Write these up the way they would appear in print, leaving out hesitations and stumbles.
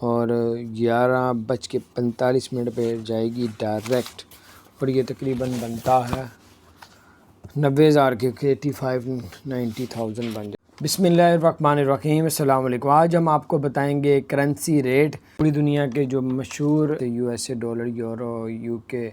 اور 11:45 پہ جائے گی ڈائریکٹ، اور یہ تقریباً بنتا ہے 90,000 کے 85-90,000 بن جائے۔ بسم اللہ الرحمن الرحیم، السلام علیکم۔ آج ہم آپ کو بتائیں گے کرنسی ریٹ، پوری دنیا کے جو مشہور USA ڈالر، یورو، UK،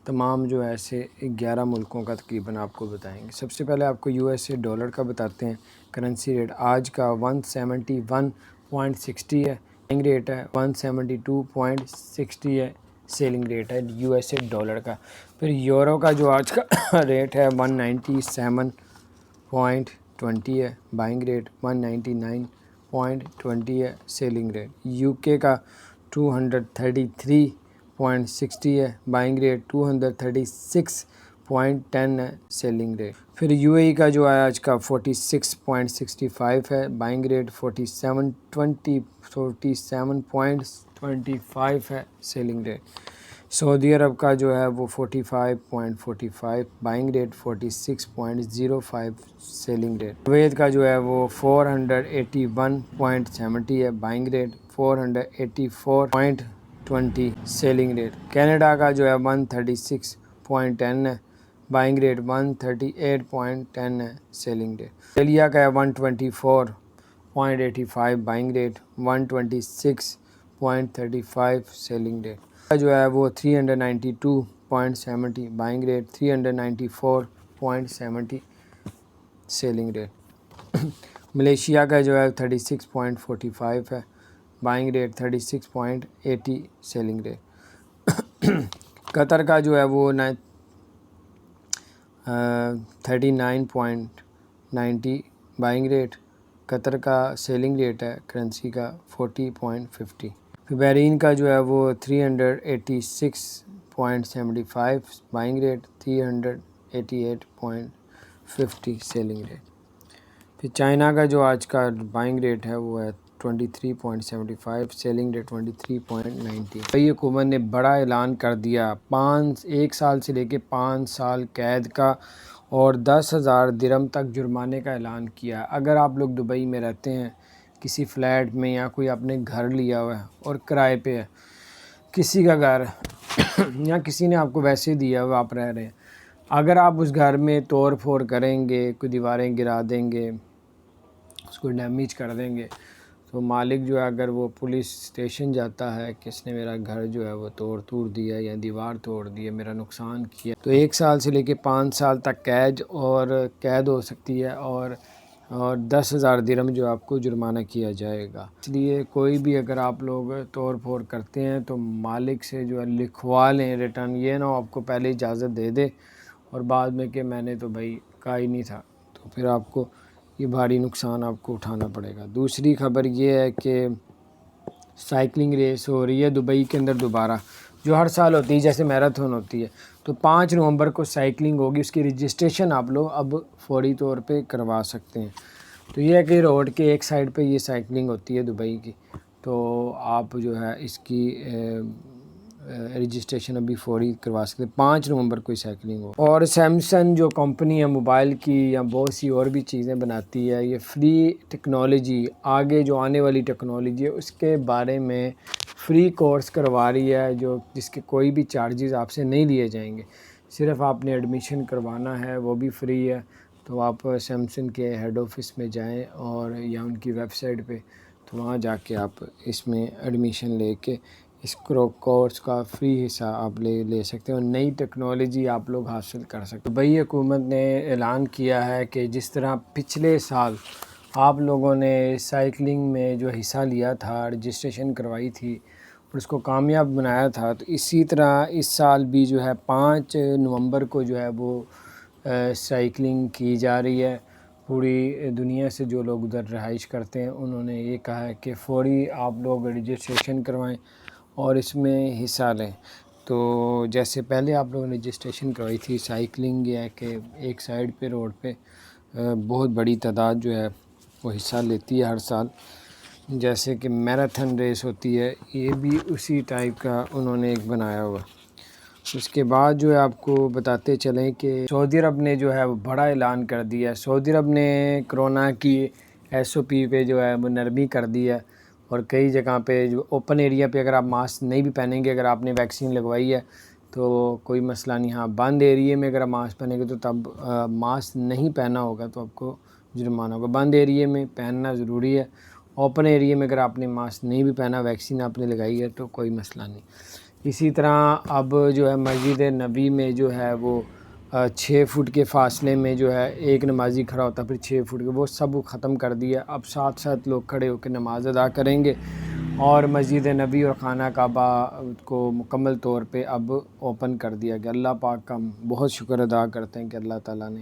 تمام جو ایسے 11 ملکوں کا تقریباً آپ کو بتائیں گے۔ سب سے پہلے آپ کو USA ڈالر کا بتاتے ہیں۔ کرنسی ریٹ آج کا 171.60 ہے، سیلنگ ریٹ ہے 172.60 ہے، سیلنگ ریٹ ہے USA ڈالر کا۔ پھر یورو کا جو آج کا ریٹ ہے 197.20 ہے، بائنگ ریٹ 199.20 ہے، سیلنگ ریٹ۔ UK کا 233.60 ہے، بائنگ ریٹ 236.10 ہے، سیلنگ ریٹ۔ پھر UAE کا جو ہے آج کا 46.65 ہے، بائنگ ریٹ 47.25 ہے، سیلنگ ریٹ۔ سعودی عرب کا جو ہے وہ 45.45، buying rate 46.05، selling rate. Kuwait کا جو ہے وہ 481.70 ہے، buying rate 484.20، selling rate. Canada کا جو ہے 136.10 ہے، بائنگ ریٹ 138.10 ہے، سیلنگ ریٹ۔ آسٹریلیا کا ہے 124.85، بائنگ ریٹ 126.35، سیلنگ ریٹ۔ جو ہے وہ 392.70، buying rate 394.70، selling rate. Malaysia کا جو ہے 36.45 ہے، buying rate 36.80، selling rate. Qatar کا جو ہے وہ 39.90، بائنگ ریٹ قطر کا، سیلنگ ریٹ ہے کرنسی کا 40.50۔ بحرین کا جو ہے وہ 386.75، بائنگ ریٹ 388.50، سیلنگ ریٹ۔ پھر چائنا کا جو آج کا بائنگ ریٹ ہے وہ ہے 23.75، سیلنگ ریٹ 23.90۔ یہ حکومت نے بڑا اعلان کر دیا، 1 سال سے لے کے 5 سال قید کا اور 10,000 درہم تک جرمانے کا اعلان کیا۔ اگر آپ لوگ دبئی میں رہتے ہیں، کسی فلیٹ میں، یا کوئی اپنے گھر لیا ہوا ہے اور کرائے پہ ہے، کسی کا گھر یا کسی نے آپ کو ویسے دیا ہوا، آپ رہ رہے ہیں، اگر آپ اس گھر میں توڑ پھوڑ کریں گے، کوئی دیواریں گرا دیں گے، اس کو ڈیمیج کر دیں گے، تو مالک جو ہے اگر وہ پولیس اسٹیشن جاتا ہے کہ اس نے میرا گھر جو ہے وہ توڑ دیا یا دیوار توڑ دی، میرا نقصان کیا، تو 1 سال سے لے کے 5 سال تک قید ہو سکتی ہے، اور 10,000 درہم جو آپ کو جرمانہ کیا جائے گا۔ اس لیے کوئی بھی اگر آپ لوگ توڑ پھوڑ کرتے ہیں تو مالک سے جو ہے لکھوا لیں ریٹرن، یہ نہ ہو آپ کو پہلے اجازت دے دے اور بعد میں کہ میں نے تو بھائی کہا ہی نہیں تھا، تو پھر آپ کو یہ بھاری نقصان آپ کو اٹھانا پڑے گا۔ دوسری خبر یہ ہے کہ سائیکلنگ ریس ہو رہی ہے دبئی کے اندر دوبارہ، جو ہر سال ہوتی ہے، جیسے میراتھن ہوتی ہے، تو 5 نومبر کو سائیکلنگ ہوگی۔ اس کی رجسٹریشن آپ لوگ اب فوری طور پہ کروا سکتے ہیں۔ تو یہ ہے کہ روڈ کے ایک سائیڈ پہ یہ سائیکلنگ ہوتی ہے دبئی کی، تو آپ جو ہے اس کی رجسٹریشن ابھی فوری کروا سکتے ہیں، 5 نومبر کو سائیکلنگ ہو۔ اور سیمسنگ جو کمپنی ہے موبائل کی یا بہت سی اور بھی چیزیں بناتی ہے، یہ فری ٹیکنالوجی، آگے جو آنے والی ٹیکنالوجی ہے اس کے بارے میں فری کورس کروا رہی ہے، جس کے کوئی بھی چارجز آپ سے نہیں لیے جائیں گے، صرف آپ نے ایڈمیشن کروانا ہے، وہ بھی فری ہے۔ تو آپ سیمسنگ کے ہیڈ آفس میں جائیں اور یا ان کی ویب سائٹ پہ، تو وہاں جا کے آپ اس میں ایڈمیشن لے کے اس کورس کا فری حصہ آپ لے سکتے ہیں اور نئی ٹیکنالوجی آپ لوگ حاصل کر سکتے ہیں۔ دبئی حکومت نے اعلان کیا ہے کہ جس طرح پچھلے سال آپ لوگوں نے سائیکلنگ میں جو حصہ لیا تھا، رجسٹریشن کروائی تھی اور اس کو کامیاب بنایا تھا، تو اسی طرح اس سال بھی جو ہے 5 نومبر کو جو ہے وہ سائیکلنگ کی جا رہی ہے۔ پوری دنیا سے جو لوگ ادھر رہائش کرتے ہیں انہوں نے یہ کہا ہے کہ فوری آپ لوگ رجسٹریشن کروائیں اور اس میں حصہ لیں۔ تو جیسے پہلے آپ لوگوں نے رجسٹریشن کروائی تھی، سائیکلنگ یہ ہے کہ ایک سائیڈ پہ روڈ پہ بہت بڑی تعداد جو ہے وہ حصہ لیتی ہے ہر سال، جیسے کہ میراتھن ریس ہوتی ہے، یہ بھی اسی ٹائپ کا انہوں نے ایک بنایا ہوا۔ اس کے بعد جو ہے آپ کو بتاتے چلیں کہ سعودی عرب نے جو ہے وہ بڑا اعلان کر دیا ہے۔ سعودی عرب نے کرونا کی SOP پہ جو ہے وہ نرمی کر دی ہے، اور کئی جگہ پہ جو اوپن ایریا پہ اگر آپ ماسک نہیں بھی پہنیں گے، اگر آپ نے ویکسین لگوائی ہے تو کوئی مسئلہ نہیں. ہاں بند ایریے میں اگر آپ ماسک پہنیں گے تو تب ماسک نہیں پہنا ہوگا تو آپ کو جرمانہ ہوگا. بند ایریے میں پہننا ضروری ہے. اوپن ایریے میں اگر آپ نے ماسک نہیں بھی پہنا، ویکسین آپ نے لگائی ہے تو کوئی مسئلہ نہیں. اسی طرح اب جو ہے مسجد نبی میں جو ہے وہ 6 فٹ کے فاصلے میں جو ہے ایک نمازی کھڑا ہوتا ہے، پھر 6 فٹ کے، وہ سب ختم کر دیا. اب 7 لوگ کھڑے ہو کے نماز ادا کریں گے. اور مسجد نبی اور خانہ کعبہ کو مکمل طور پہ اب اوپن کر دیا گیا. اللہ پاک کا ہم بہت شکر ادا کرتے ہیں کہ اللہ تعالیٰ نے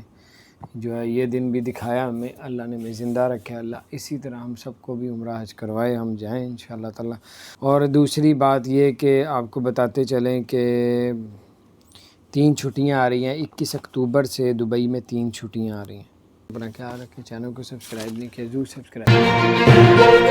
جو ہے یہ دن بھی دکھایا ہمیں، اللہ نے ہمیں زندہ رکھا. اللہ اسی طرح ہم سب کو بھی عمرہ حج کروائے، ہم جائیں انشاءاللہ تعالیٰ. اور دوسری بات یہ کہ آپ کو بتاتے چلیں کہ 3 چھٹیاں آ رہی ہیں. 21 اکتوبر سے دبئی میں 3 چھٹیاں آ رہی ہیں. اپنا خیال رکھیں. چینل کو سبسکرائب نہیں کیا، ضرور سبسکرائب.